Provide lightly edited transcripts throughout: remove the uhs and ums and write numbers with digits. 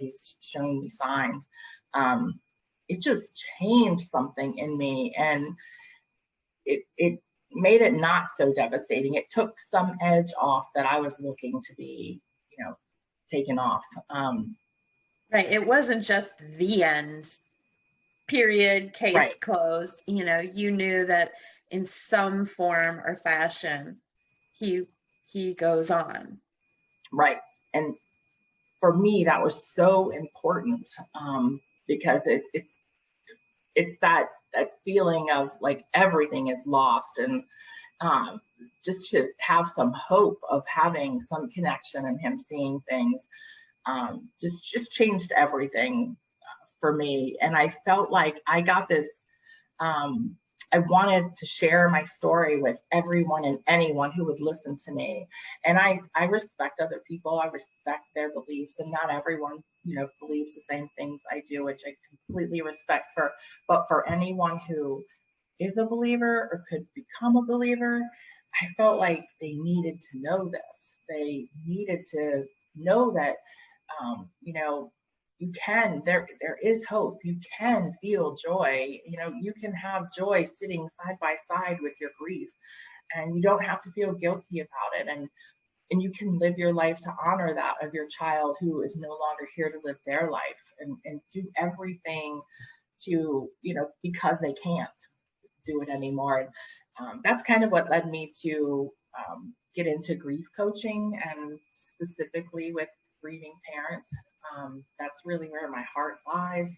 he's showing me signs. It just changed something in me, and it made it not so devastating. It took some edge off that I was looking to be, taken off. Right. It wasn't just the end, period, case Right. closed. You knew that in some form or fashion, he goes on. Right. And for me, that was so important, because it's that feeling of like everything is lost, and just to have some hope of having some connection and him seeing things, just changed everything for me. And I felt like I got this, I wanted to share my story with everyone and anyone who would listen to me. And I respect other people. I respect their beliefs, and not everyone, believes the same things I do, which I completely respect. But for anyone who is a believer or could become a believer, I felt like they needed to know this. They needed to know that, you can, there is hope. You can feel joy. You can have joy sitting side by side with your grief, and you don't have to feel guilty about it. And you can live your life to honor that of your child who is no longer here to live their life, and do everything to, because they can't do it anymore. And that's kind of what led me to get into grief coaching, and specifically with grieving parents. That's really where my heart lies.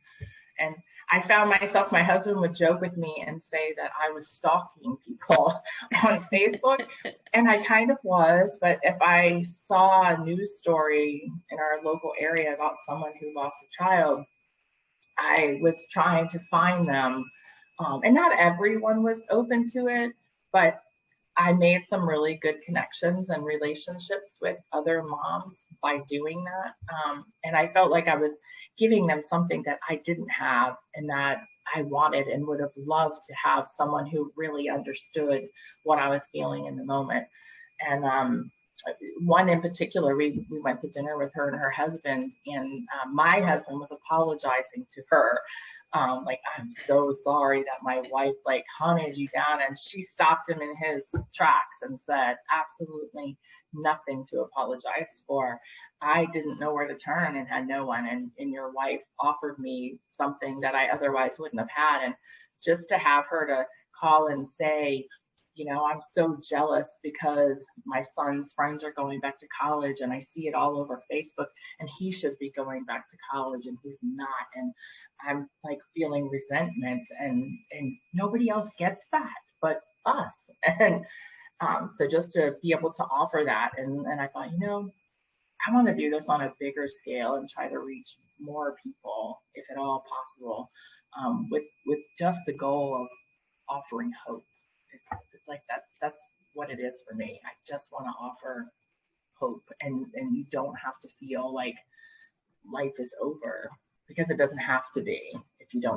And I found myself, my husband would joke with me and say that I was stalking people on Facebook. And I kind of was, but if I saw a news story in our local area about someone who lost a child, I was trying to find them. And not everyone was open to it, but I made some really good connections and relationships with other moms by doing that. And I felt like I was giving them something that I didn't have, and that I wanted and would have loved to have someone who really understood what I was feeling in the moment. And one in particular, we went to dinner with her and her husband, and my husband was apologizing to her. Like, I'm so sorry that my wife hunted you down. And she stopped him in his tracks and said, absolutely nothing to apologize for. I didn't know where to turn and had no one. And your wife offered me something that I otherwise wouldn't have had. And just to have her to call and say, I'm so jealous because my son's friends are going back to college, and I see it all over Facebook, and he should be going back to college and he's not. And I'm feeling resentment, and nobody else gets that but us. And so just to be able to offer that, and I thought, I want to do this on a bigger scale and try to reach more people, if at all possible, with just the goal of offering hope. It's like that's what it is for me. I just want to offer hope, and you don't have to feel like life is over, because it doesn't have to be if you don't